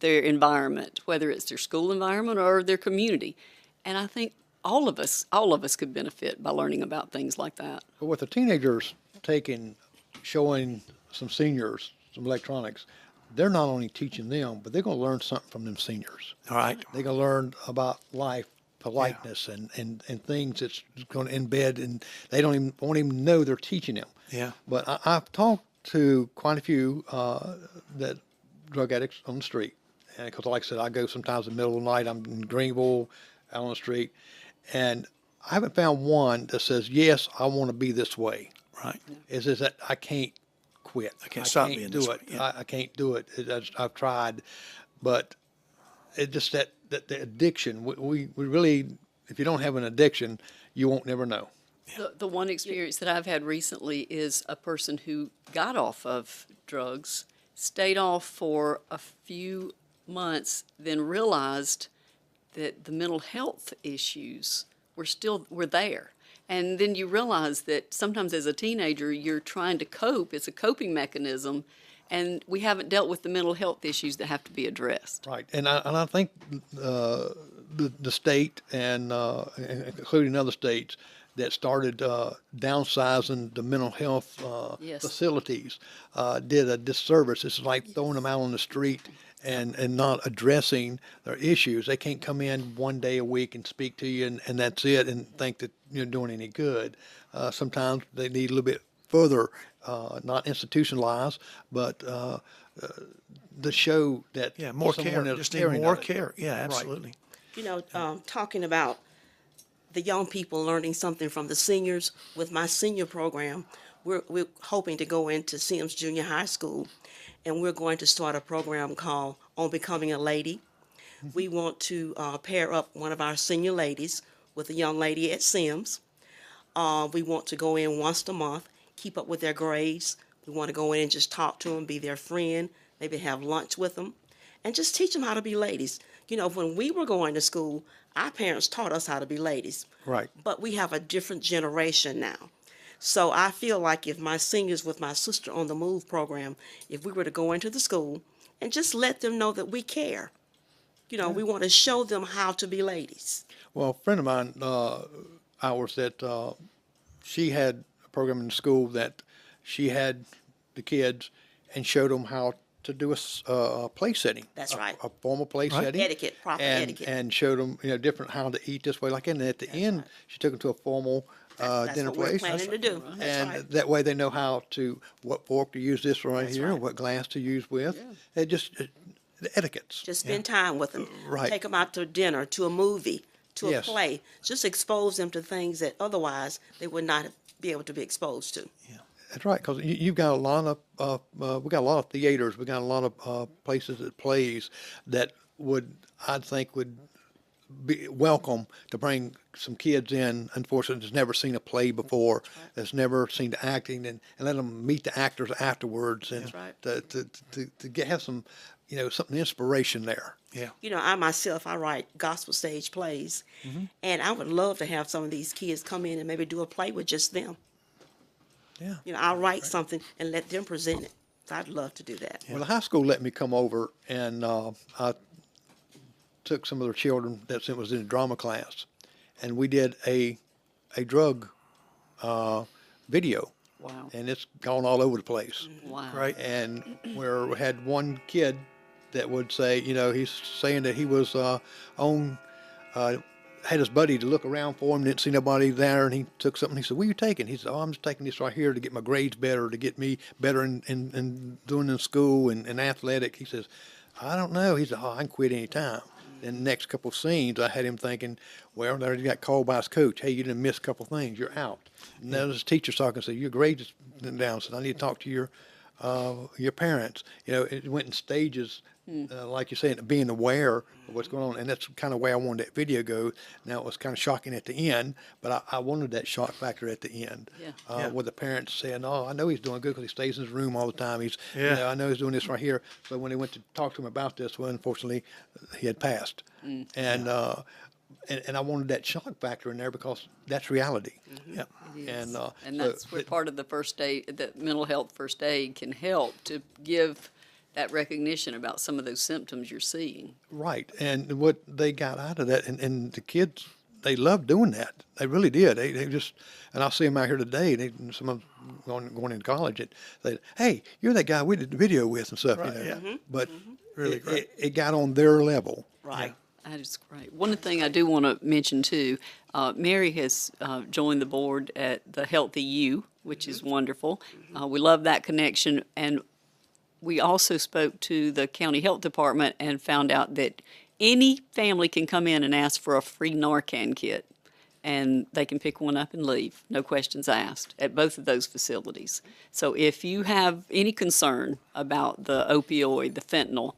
their environment, whether it's their school environment or their community. And I think all of us could benefit by learning about things like that. But with the teenagers showing some seniors some electronics, they're not only teaching them, but they're going to learn something from them seniors. All right. They're going to learn about life, politeness, and things that's going to embed, and they won't even know they're teaching them. Yeah. But I've talked to quite a few that drug addicts on the street, and because like I said, I go sometimes in the middle of the night. I'm in Greenville, out on the street, and I haven't found one that says, yes, I want to be this way. Right. It's just that I can't quit. I can't stop being do this it. way, yeah. I can't do it. I've tried, but it just that the addiction. We really, if you don't have an addiction, you won't never know. The one experience that I've had recently is a person who got off of drugs, stayed off for a few months, then realized that the mental health issues were there. And then you realize that sometimes as a teenager, you're trying to cope. It's a coping mechanism, and we haven't dealt with the mental health issues that have to be addressed. Right, and I think the state and including other states that started downsizing the mental health Yes. facilities did a disservice. It's like throwing them out on the street and not addressing their issues. They can't come in one day a week and speak to you and that's it and think that you're doing any good. Sometimes they need a little bit further, not institutionalized, but to show that Yeah, more care. someone is Just need caring more of it. care. Yeah, absolutely. You know, talking about the young people learning something from the seniors, with my senior program, we're hoping to go into Sims Junior High School, and we're going to start a program called On Becoming a Lady. We want to pair up one of our senior ladies with a young lady at Sims. We want to go in once a month, keep up with their grades. We want to go in and just talk to them, be their friend, maybe have lunch with them, and just teach them how to be ladies. You know, when we were going to school, our parents taught us how to be ladies. Right. But we have a different generation now. So I feel like if my seniors with my Sister on the Move program, if we were to go into the school and just let them know that we care, you know, we want to show them how to be ladies. Well, a friend of mine, ours, that she had a program in the school that she had the kids and showed them how to do a play setting. That's right. A formal play setting. Etiquette, proper etiquette. And showed them, different how to eat this way. Like, and at the end, she took them to a formal That's dinner what we're place. planning to do. That's And right. that way they know how to, what fork to use this right That's here, right. what glass to use with. And just the etiquettes. Just spend time with them. Right. Take them out to dinner, to a movie, to a Yes. play. Just expose them to things that otherwise they would not be able to be exposed to. That's right, because you've got a lot of we got a lot of theaters, we got a lot of places that plays that I think would be welcome to bring some kids in. Unfortunately, that's never seen a play before, that's never seen the acting, and let them meet the actors afterwards, and That's right. to have some, something inspiration there. Yeah. You know, I myself, I write gospel stage plays, and I would love to have some of these kids come in and maybe do a play with just them. Yeah. You know, I'll write something and let them present it. So I'd love to do that. Well, the high school let me come over, and I took some of their children that was in a drama class, and we did a drug video, Wow. and it's gone all over the place. Wow. Right. And where we had one kid that would say, he's saying that he was had his buddy to look around for him, didn't see nobody there, and he took something. He said, "What are you taking?" He said, "Oh, I'm just taking this right here to get my grades better, to get me better in doing in school and athletic." He says, "I don't know." He said, "Oh, I can quit any time." In the next couple of scenes, I had him thinking, well, there he got called by his coach. Hey, you didn't miss a couple of things. You're out. And then his teacher talking and said, your grades is down. Said, I need to talk to your parents. It went in stages, like you said, being aware of what's going on. And that's kind of the way I wanted that video go. Now, it was kind of shocking at the end, but I wanted that shock factor at the end. Yeah. With the parents saying, oh, I know he's doing good because he stays in his room all the time. Yeah. I know he's doing this right here. So when they went to talk to him about this, well, unfortunately, he had passed. And I wanted that shock factor in there because that's reality. Yeah. Yes. And that's where part of the first aid, that mental health first aid can help to give that recognition about some of those symptoms you're seeing. Right. And what they got out of that, and the kids, they loved doing that. They really did. They just, and I see them out here today. Some of them going into college. They said, "Hey, you're that guy we did the video with and stuff." Right, yeah. But Really great. it got on their level. Right. That is great. One thing I do want to mention too, Mary has joined the board at the Healthy U, which is wonderful. We love that connection, and we also spoke to the county health department and found out that any family can come in and ask for a free Narcan kit, and they can pick one up and leave, no questions asked, at both of those facilities. So if you have any concern about the opioid, the fentanyl,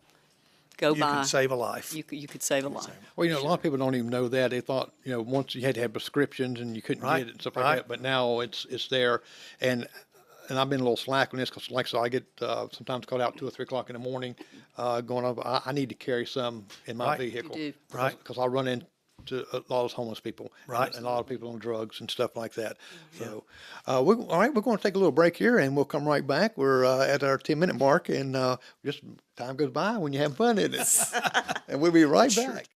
go You by. can save a life. You could save a life. Well, a lot of people don't even know that. They thought, once you had to have prescriptions and you couldn't Right, get it and stuff like right. that. But now it's there, and I've been a little slack on this because, like I said, I get sometimes called out 2 or 3 o'clock in the morning, going up. I need to carry some in my Right. vehicle, You do. Right. Because I run into a lot of homeless people, Right. and a lot of people on drugs and stuff like that. So, all right, we're going to take a little break here, and we'll come right back. We're at our 10-minute mark, and just time goes by when you're having fun, isn't it? And we'll be right back.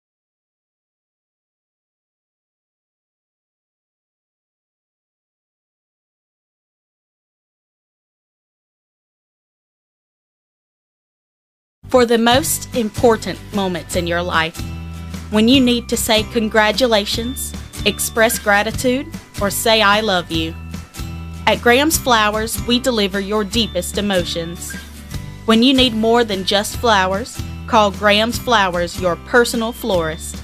For the most important moments in your life, when you need to say congratulations, express gratitude, or say I love you. At Graham's Flowers, we deliver your deepest emotions. When you need more than just flowers, call Graham's Flowers your personal florist.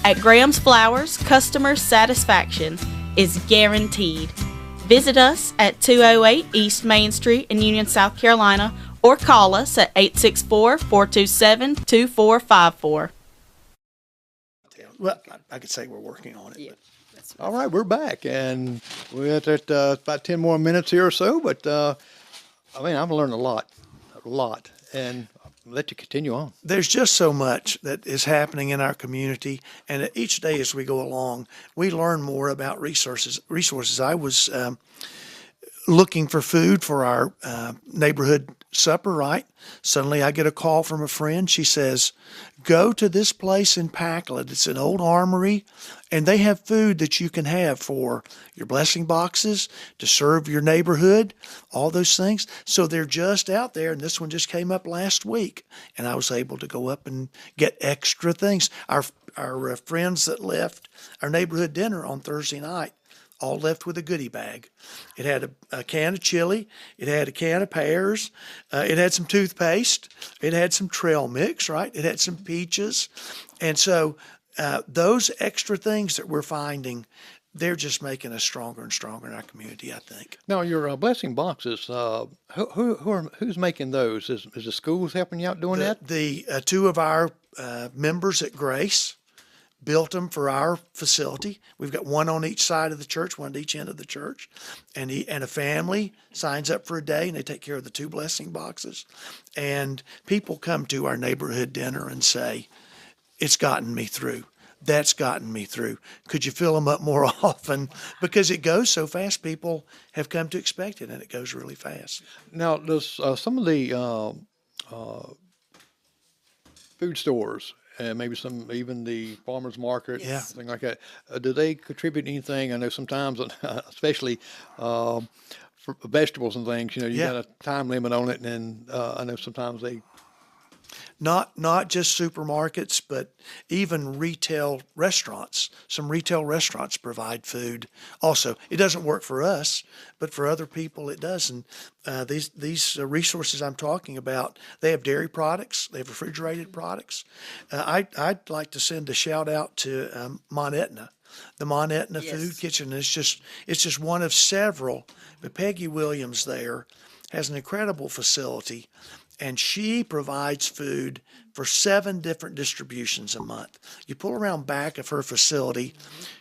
At Graham's Flowers, customer satisfaction is guaranteed. Visit us at 208 East Main Street in Union, South Carolina, or call us at 864-427-2454. Well, I could say we're working on it. Yeah. But All right, we're back, and we're at about 10 more minutes here or so. But I've learned a lot, and I'll let you continue on. there's just so much that is happening in our community, and each day as we go along, we learn more about resources. I was looking for food for our neighborhood supper, right? Suddenly I get a call from a friend. She says, go to this place in Packlet. It's an old armory, and they have food that you can have for your blessing boxes, to serve your neighborhood, all those things. So they're just out there, and this one just came up last week, and I was able to go up and get extra things. Our friends that left our neighborhood dinner on Thursday night all left with a goodie bag. It had a can of chili. It had a can of pears. It had some toothpaste. It had some trail mix, right? It had some peaches. And so those extra things that we're finding, they're just making us stronger and stronger in our community, I think. Now, your blessing boxes, who's making those? Is the schools helping you out doing that? The two of our members at Grace built them for our facility. We've got one on each side of the church, one at each end of the church, and a family signs up for a day, and they take care of the 2 blessing boxes. And people come to our neighborhood dinner and say, it's gotten me through. That's gotten me through. Could you fill them up more often? Because it goes so fast, people have come to expect it, and it goes really fast. Now, does some of the food stores, and maybe even the farmers market, Yeah. thing like that, do they contribute anything? I know sometimes, especially for vegetables and things, you Yeah. got a time limit on it, and I know sometimes they. Not just supermarkets, but even retail restaurants. Some retail restaurants provide food. Also, it doesn't work for us, but for other people it does. And these resources I'm talking about, they have dairy products, they have refrigerated products. I'd like to send a shout out to Mont Etna. The Mont Etna Yes. Food Kitchen is just one of several. But Peggy Williams there has an incredible facility, and she provides food for 7 different distributions a month. You pull around back of her facility,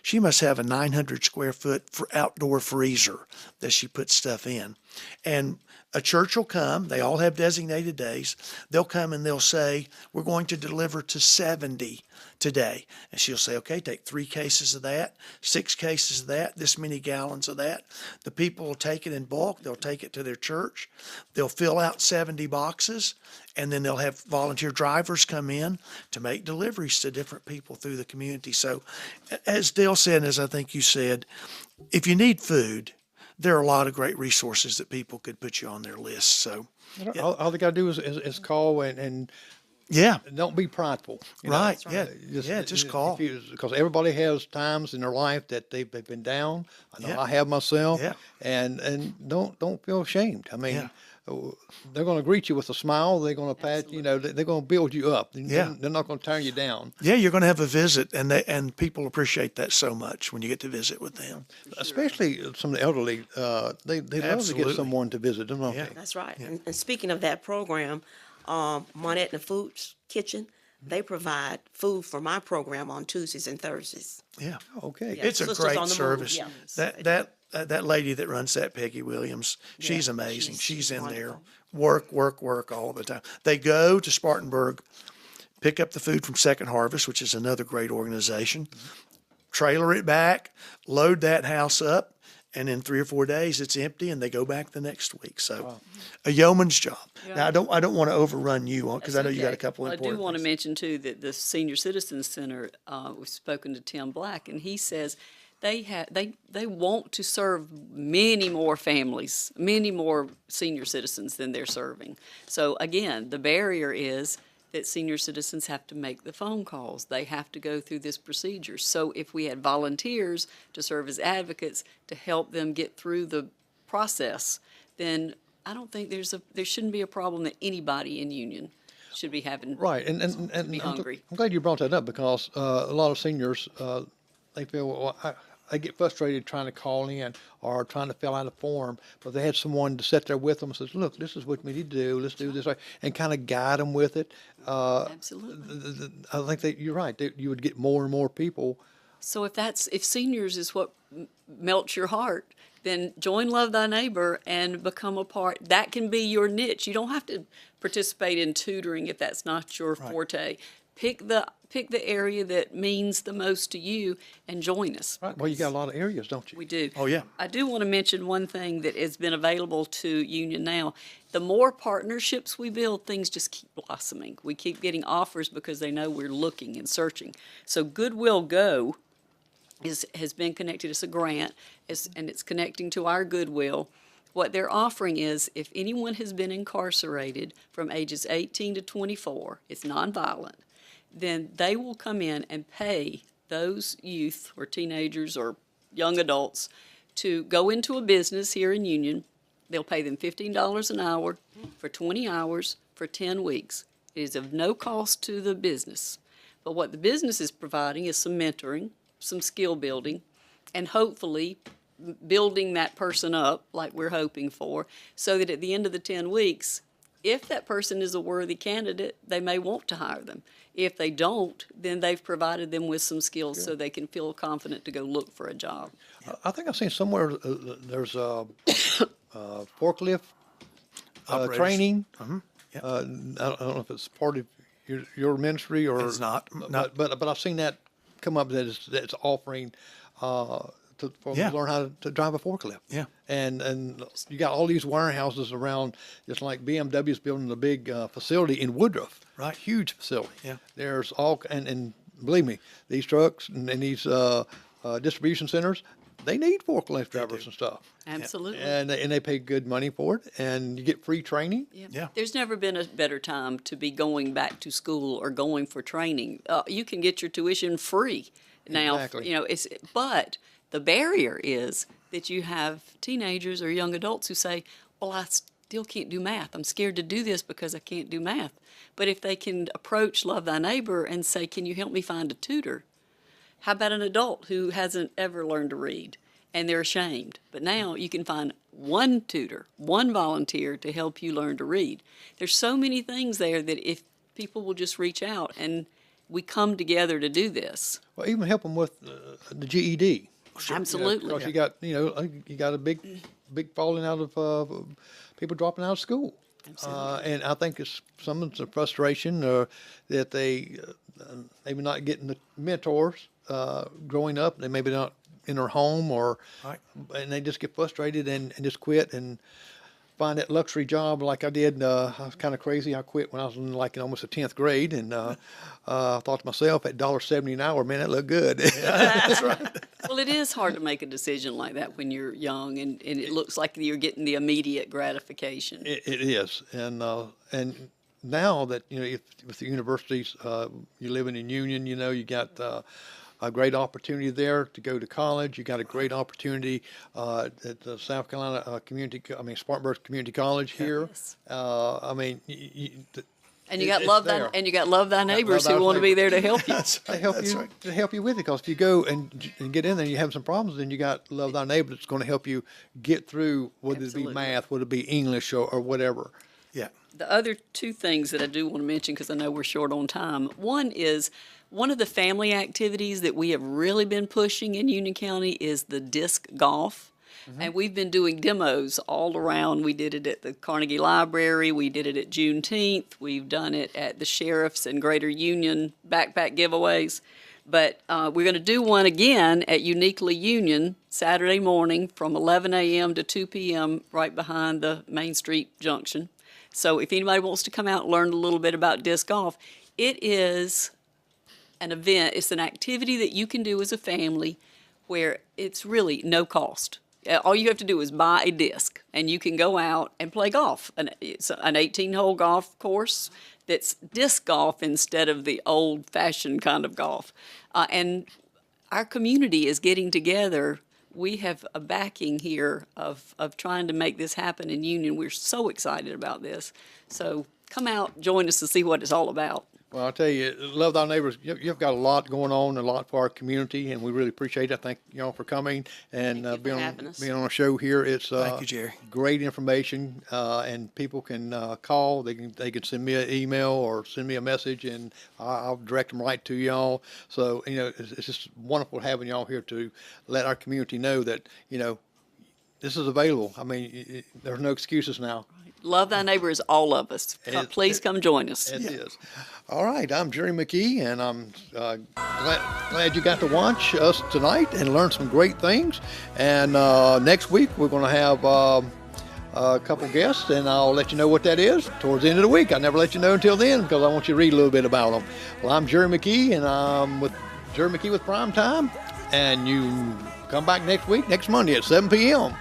she must have a 900 square foot outdoor freezer that she puts stuff in. And a church will come, they all have designated days. They'll come and they'll say, we're going to deliver to 70 today. And she'll say, okay, take 3 cases of that, 6 cases of that, this many gallons of that. The people will take it in bulk. They'll take it to their church. They'll fill out 70 boxes, and then they'll have volunteer drivers come in to make deliveries to different people through the community. So as Dale said, as I think you said, if you need food, there are a lot of great resources that people could put you on their list. So, All they got to do is call and yeah, don't be prideful. right. Yeah. Just call. Because everybody has times in their life that they've been down. I know Yeah. I have myself. Yeah. And don't feel ashamed. I mean, Yeah. they're going to greet you with a smile. They're going to pat, they're going to build you up. Yeah. They're not going to tear you down. Yeah, you're going to have a visit, and people appreciate that so much when you get to visit with them. Especially some of the elderly, they love to Absolutely. get someone to visit them, don't Yeah. they? That's right. And speaking of that program, Monette and the Food's Kitchen, they provide food for my program on Tuesdays and Thursdays. Yeah. Okay. Yeah. It's a Sisters great on the Move, service. yeah. That lady that runs that, Peggy Williams, she's Yeah, amazing. she's She's in there, wonderful. work all the time. They go to Spartanburg, pick up the food from Second Harvest, which is another great organization, trailer it back, load that house up, and in 3 or 4 days it's empty, and they go back the next week. So, a yeoman's job. Now I don't want to overrun you on because I know you got a couple Well, I important do want to things. mention too that the Senior Citizens Center, we've spoken to Tim Black, and he says they want to serve many more families, many more senior citizens than they're serving. So again, the barrier is that senior citizens have to make the phone calls. They have to go through this procedure. So if we had volunteers to serve as advocates to help them get through the process, then I don't think there shouldn't be a problem that anybody in Union should be having. Right, and be I'm hungry. I'm glad you brought that up because a lot of seniors they feel they get frustrated trying to call in or trying to fill out a form, but they had someone to sit there with them and says, "Look, this is what we need to do. Let's do this," and kind of guide them with it. Absolutely. I think that you're right. That you would get more and more people. So if seniors is what melts your heart, then join Love Thy Neighbor and become a part. That can be your niche. You don't have to participate in tutoring if that's not your forte. Pick the area that means the most to you and join us. Right. Well, you got a lot of areas, don't you? We do. Oh, yeah. I do want to mention one thing that has been available to Union now. The more partnerships we build, things just keep blossoming. We keep getting offers because they know we're looking and searching. So Goodwill Go has been connected. It's a grant, and it's connecting to our Goodwill. What they're offering is if anyone has been incarcerated from ages 18 to 24, it's nonviolent, then they will come in and pay those youth or teenagers or young adults to go into a business here in Union. They'll pay them $15 an hour for 20 hours for 10 weeks. It is of no cost to the business. But what the business is providing is some mentoring, some skill building, and hopefully building that person up like we're hoping for, so that at the end of the 10 weeks, if that person is a worthy candidate, they may want to hire them. If they don't, then they've provided them with some skills so they can feel confident to go look for a job. I think I've seen somewhere there's a forklift Operators. training. Yeah. I don't know if it's part of your ministry or It's not. But I've seen that come up that's offering for Yeah. them to learn how to drive a forklift. Yeah. And you got all these warehouses around, just like BMW's building a big facility in Woodruff. Right. Huge facility. Yeah. There's all and believe me, these trucks and these distribution centers, they need forklift drivers and stuff. Absolutely. And they pay good money for it, and you get free training. Yeah. There's never been a better time to be going back to school or going for training. You can get your tuition free now. Exactly. But the barrier is that you have teenagers or young adults who say, "Well, I still can't do math. I'm scared to do this because I can't do math." But if they can approach Love Thy Neighbor and say, "Can you help me find a tutor?" How about an adult who hasn't ever learned to read and they're ashamed? But now you can find one tutor, one volunteer to help you learn to read. There's so many things there that if people will just reach out and we come together to do this. Well, even help them with the GED. Absolutely. Because you got a big falling out of people dropping out of school. And I think it's some of the frustration that they maybe not getting the mentors growing up. They maybe not in their home and they just get frustrated and just quit and find that luxury job like I did. I was kind of crazy. I quit when I was in almost the 10th grade, and I thought to myself, at $1.70 an hour, man, that looked good. That's right. Well, it is hard to make a decision like that when you're young and it looks like you're getting the immediate gratification. It is, and now that with the universities, you're living in Union, you got a great opportunity there to go to college. You got a great opportunity at the South Carolina Spartanburg Community College here. Yes. I mean, And you got it's love there. and you got love thy neighbors Love who thy want to be there neighbors. to help you. To help you with it. Because if you go and get in there and you have some problems, then you got Love Thy Neighbor that's going to help you get through, whether it Absolutely. be math, whether it be English or whatever. Yeah. The other two things that I do want to mention, because I know we're short on time, one is one of the family activities that we have really been pushing in Union County is the disc golf. And we've been doing demos all around. We did it at the Carnegie Library. We did it at Juneteenth. We've done it at the Sheriff's and Greater Union backpack giveaways. But we're going to do one again at Uniquely Union Saturday morning from 11 a.m. to 2 p.m. right behind the Main Street Junction. So if anybody wants to come out and learn a little bit about disc golf, it is an event. It's an activity that you can do as a family where it's really no cost. All you have to do is buy a disc, and you can go out and play golf. It's an 18-hole golf course that's disc golf instead of the old-fashioned kind of golf. And our community is getting together. We have a backing here of trying to make this happen in Union. We're so excited about this. So come out, join us to see what it's all about. Well, I'll tell you, Love Thy Neighbors, you've got a lot going on, a lot for our community, and we really appreciate it. Thank y'all for coming and Thank you for being having us. on a show here. It's Thank you, Jerry. great information, and people can call. They can send me an email or send me a message, and I'll direct them right to y'all. So, it's just wonderful having y'all here to let our community know that, this is available. I mean, there's no excuses now. Love Thy Neighbor is all of us. Please come join us. It is. All right, I'm Jerry McKee, and I'm glad you got to watch us tonight and learn some great things. And next week, we're going to have a couple guests, and I'll let you know what that is towards the end of the week. I never let you know until then because I want you to read a little bit about them. Well, I'm Jerry McKee, and I'm with Jerry McKee with Prime Time, and you come back next week, next Monday at 7 p.m.